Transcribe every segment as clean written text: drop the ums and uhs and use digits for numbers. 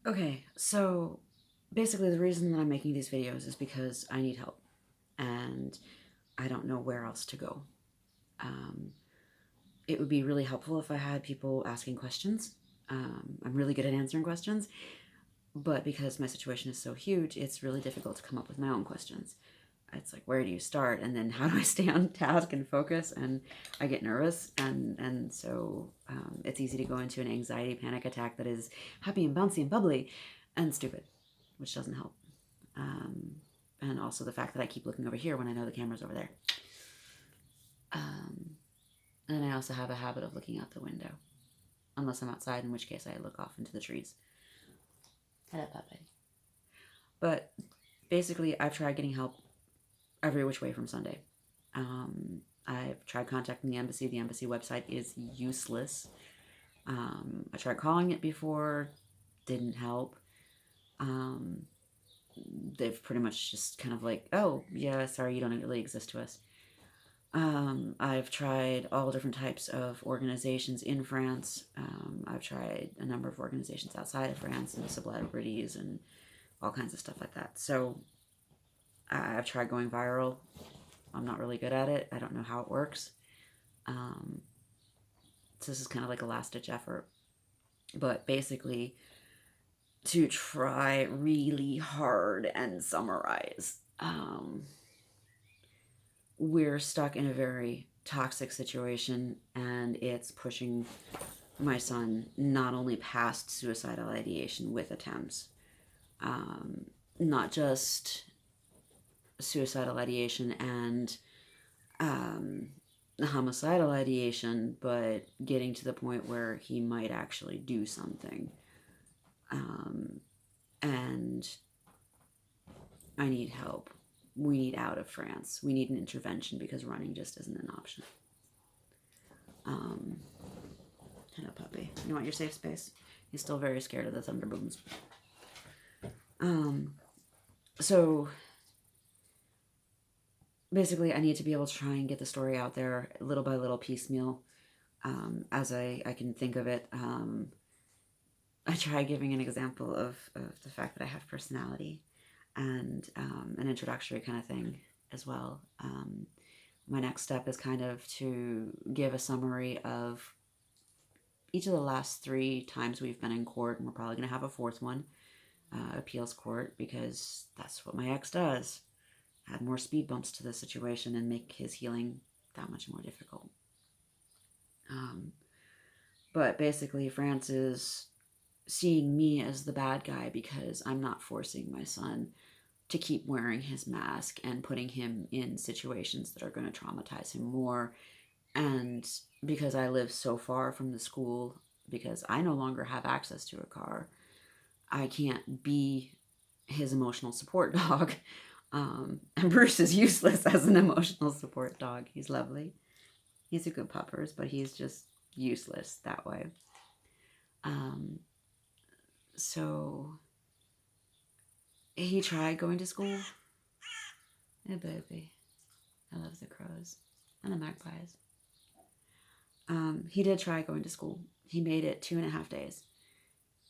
Okay, so basically the reason that I'm making these videos is because I need help and I don't know where else to go. Um, it would be really helpful if I had people asking questions. I'm really good at answering questions, but because my situation is so huge, it's really difficult to come up with my own questions. It's like, where do you start? And then how do I stay on task and focus? And I get nervous. And so it's easy to go into an anxiety panic attack that is happy and bouncy and bubbly and stupid, which doesn't help. Um, and also the fact that I keep looking over here when I know the camera's over there. Um, and I also have a habit of looking out the window, unless I'm outside, in which case I look off into the trees. Hello, puppy. But basically, I've tried getting help every which way from Sunday. I've tried contacting the embassy. The embassy website is useless. I tried calling it before, didn't help. Um, they've pretty much just kind of like, oh, yeah, sorry, you don't really exist to us. I've tried all different types of organizations in France. I've tried a number of organizations outside of France and celebrities and all kinds of stuff like that. So I've tried going viral. I'm not really good at it. I don't know how it works. Um, so this is kind of like a last ditch effort. But basically, to try really hard and summarize, we're stuck in a very toxic situation, and it's pushing my son not only past suicidal ideation with attempts, um, not just suicidal ideation and um, homicidal ideation, but getting to the point where he might actually do something. Um, and I need help. We need out of France. We need an intervention because running just isn't an option. Um, Hello, puppy. You want your safe space? He's still very scared of the thunder booms. Um, so basically, I need to be able to try and get the story out there little by little, piecemeal, as I can think of it. I try giving an example of the fact that I have personality and an introductory kind of thing as well. My next step is kind of to give a summary of each of the last 3 times we've been in court, and we're probably going to have a fourth one, appeals court, because that's what my ex does. Add more speed bumps to the situation and make his healing that much more difficult. Um, but basically, France is seeing me as the bad guy because I'm not forcing my son to keep wearing his mask and putting him in situations that are going to traumatize him more. And because I live so far from the school, because I no longer have access to a car, I can't be his emotional support dog. And Bruce is useless as an emotional support dog. He's lovely. He's a good puppers, but he's just useless that way. Um, so he tried going to school. Hey, baby. I love the crows and the magpies. He did try going to school. He made it 2.5 days.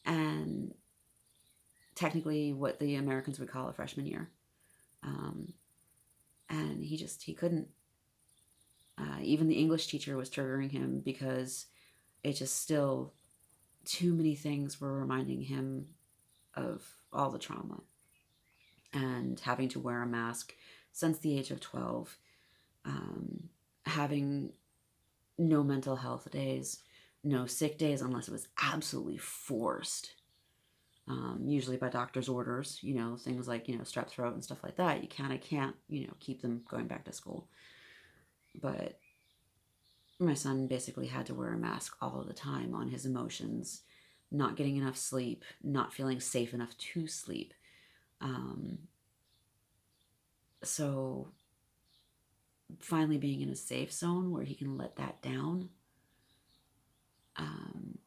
And technically what the Americans would call a freshman year. Um, and he couldn't. Even the English teacher was triggering him because it just still, too many things were reminding him of all the trauma. And having to wear a mask since the age of 12, having no mental health days, no sick days unless it was absolutely forced. Usually by doctor's orders, things like, strep throat and stuff like that. You kind of can't, keep them going back to school. But my son basically had to wear a mask all of the time on his emotions, not getting enough sleep, not feeling safe enough to sleep. Um, so finally being in a safe zone where he can let that down, um,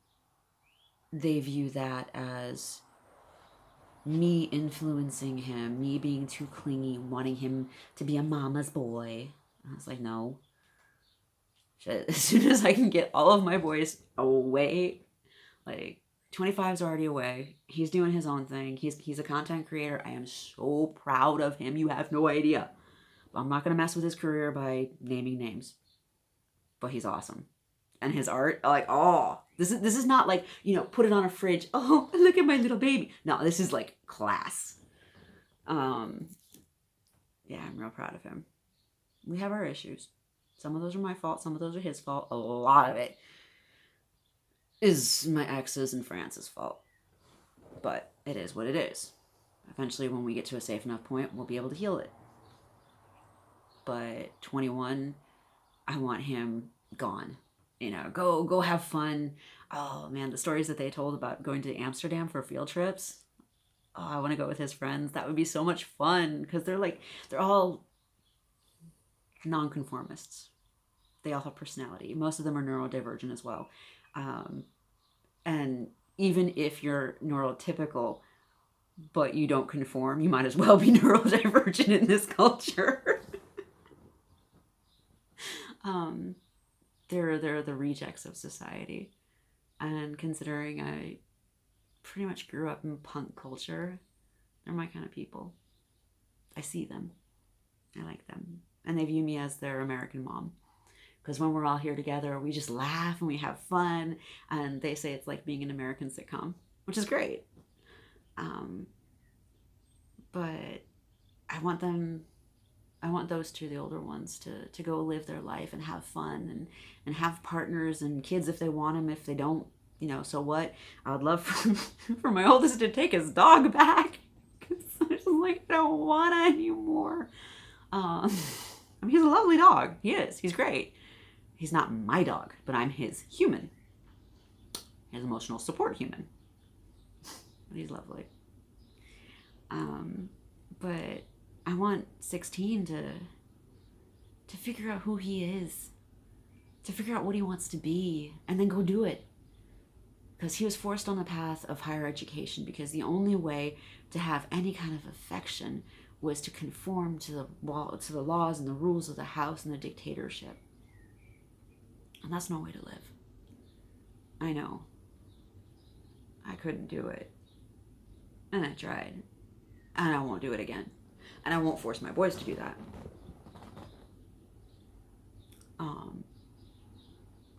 they view that as me influencing him, me being too clingy, wanting him to be a mama's boy. I was like, no. As soon as I can get all of my boys away, like 25's already away. He's doing his own thing. He's a content creator. I am so proud of him. You have no idea. I'm not going to mess with his career by naming names. But he's awesome. And his art, like, oh, this is not like, you know, put it on a fridge. Oh, look at my little baby. No, this is like class. Yeah, I'm real proud of him. We have our issues. Some of those are my fault. Some of those are his fault. A lot of it is my ex's and France's fault. But it is what it is. Eventually, when we get to a safe enough point, we'll be able to heal it. But 21, I want him gone. You know, go have fun. Oh man, the stories that they told about going to Amsterdam for field trips. Oh, I want to go with his friends. That would be so much fun because they're all nonconformists. They all have personality. Most of them are neurodivergent as well. And even if you're neurotypical, but you don't conform, you might as well be neurodivergent in this culture. They're the rejects of society. And considering I pretty much grew up in punk culture, they're my kind of people. I see them. I like them. And they view me as their American mom. Because when we're all here together, we just laugh and we have fun. And they say it's like being an American sitcom, which is great. But I want those two, the older ones, to go live their life and have fun and have partners and kids if they want them. If they don't, you know, so what? I would love for my oldest to take his dog back. Because I'm just like, I don't want it anymore. I mean, he's a lovely dog. He is. He's great. He's not my dog, but I'm his human. His emotional support human. But he's lovely. But I want 16 to figure out who he is, to figure out what he wants to be, and then go do it. Because he was forced on the path of higher education because the only way to have any kind of affection was to conform to the laws and the rules of the house and the dictatorship. And that's no way to live. I know. I couldn't do it. And I tried. And I won't do it again. And I won't force my boys to do that.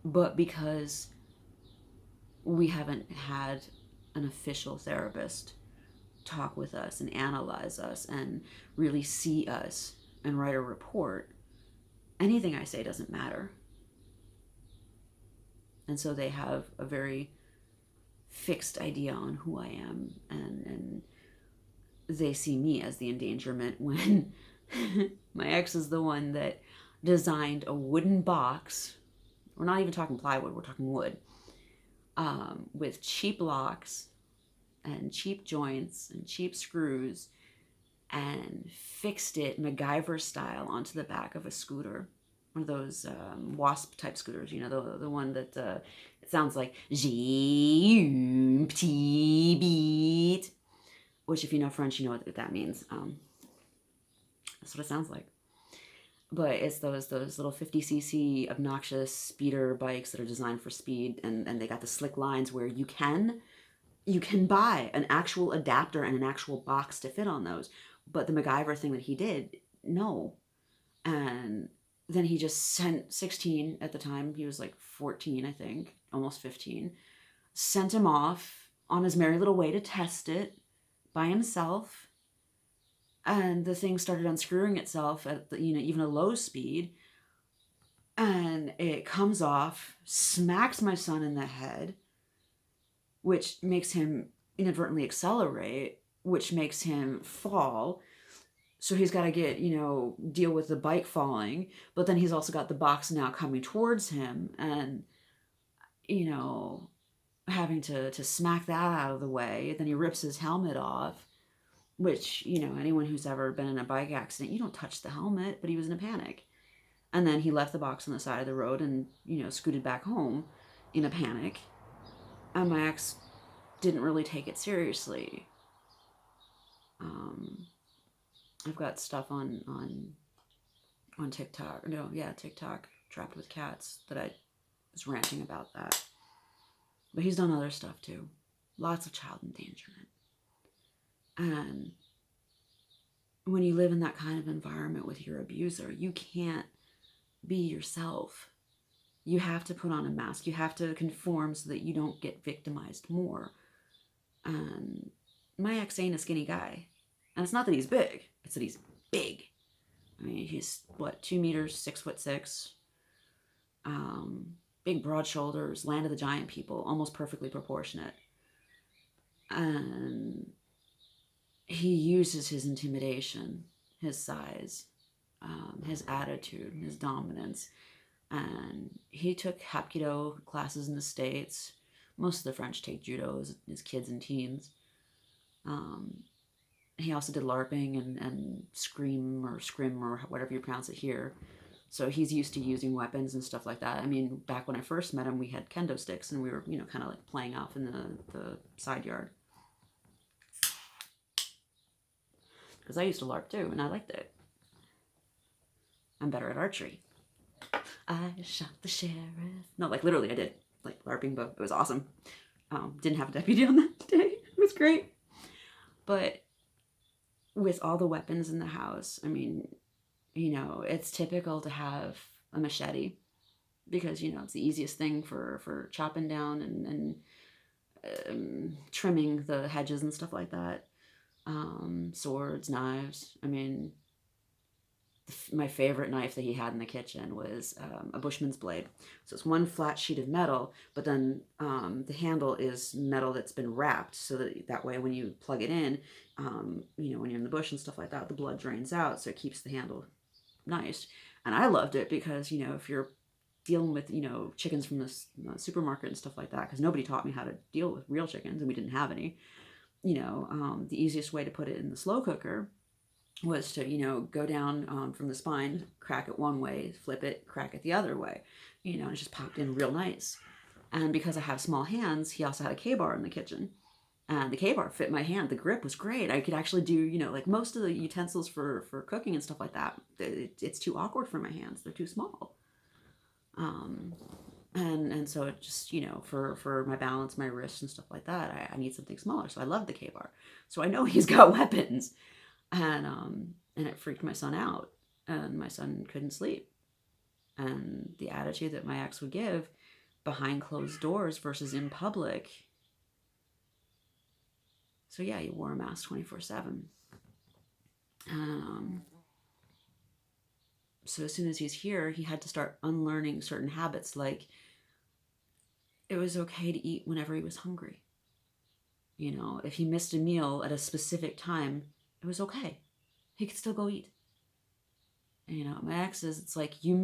But because we haven't had an official therapist talk with us and analyze us and really see us and write a report, anything I say doesn't matter. And so they have a very fixed idea on who I am, and they see me as the endangerment when my ex is the one that designed a wooden box. We're not even talking plywood, we're talking wood, with cheap locks and cheap joints and cheap screws, and fixed it MacGyver style onto the back of a scooter. One of those wasp type scooters, you know, the one that it sounds like beat, which if you know French, you know what that means. That's what it sounds like. But it's those little 50cc obnoxious speeder bikes that are designed for speed, and they got the slick lines where you can buy an actual adapter and an actual box to fit on those. But the MacGyver thing that he did, no. And then he just sent 16 at the time. He was like 14, I think, almost 15. Sent him off on his merry little way to test it by himself. And the thing started unscrewing itself at even a low speed. And it comes off, smacks my son in the head, which makes him inadvertently accelerate, which makes him fall. So he's got to deal with the bike falling, but then he's also got the box now coming towards him, and, having to smack that out of the way. Then he rips his helmet off, which, anyone who's ever been in a bike accident, you don't touch the helmet, but he was in a panic. And then he left the box on the side of the road and, scooted back home in a panic. And my ex didn't really take it seriously. I've got stuff on TikTok. TikTok, Trapped with Cats, that I was ranting about that. But he's done other stuff too. lots of child endangerment. And when you live in that kind of environment with your abuser, you can't be yourself. You have to put on a mask. You have to conform so that you don't get victimized more. And my ex ain't a skinny guy. And it's not that he's big, it's that he's big. I mean, he's, what, 2 meters, 6'6". Big broad shoulders, land of the giant people, almost perfectly proportionate. And he uses his intimidation, his size, his attitude, his dominance. And he took Hapkido classes in the States. Most of the French take judo as kids and teens. He also did LARPing and scrim or whatever you pronounce it here. So he's used to using weapons and stuff like that. I mean, back when I first met him, we had kendo sticks and we were, kind of like playing off in the side yard. Because I used to LARP too, and I liked it. I'm better at archery. I shot the sheriff. No, like literally I did. Like LARPing, but it was awesome. Didn't have a deputy on that day. It was great. But with all the weapons in the house, I mean, it's typical to have a machete because, it's the easiest thing for chopping down and trimming the hedges and stuff like that. Swords, knives. I mean, my favorite knife that he had in the kitchen was a Bushman's blade. So it's one flat sheet of metal, but then the handle is metal that's been wrapped so that way when you plug it in, when you're in the bush and stuff like that, the blood drains out, so it keeps the handle nice. And I loved it because, if you're dealing with, chickens from the supermarket and stuff like that, because nobody taught me how to deal with real chickens and we didn't have any, the easiest way to put it in the slow cooker was to, go down from the spine, crack it one way, flip it, crack it the other way, and it just popped in real nice. And because I have small hands, he also had a K-bar in the kitchen. And the K-bar fit my hand. The grip was great. I could actually do, like most of the utensils for cooking and stuff like that, it's too awkward for my hands. They're too small. And so it just, for my balance, my wrists and stuff like that, I need something smaller. So I love the K-bar. So I know he's got weapons. And it freaked my son out. And my son couldn't sleep. And the attitude that my ex would give behind closed doors versus in public. So yeah, he wore a mask 24/7. So as soon as he's here, he had to start unlearning certain habits, like it was okay to eat whenever he was hungry. If he missed a meal at a specific time, it was okay. He could still go eat. My ex is, it's like, you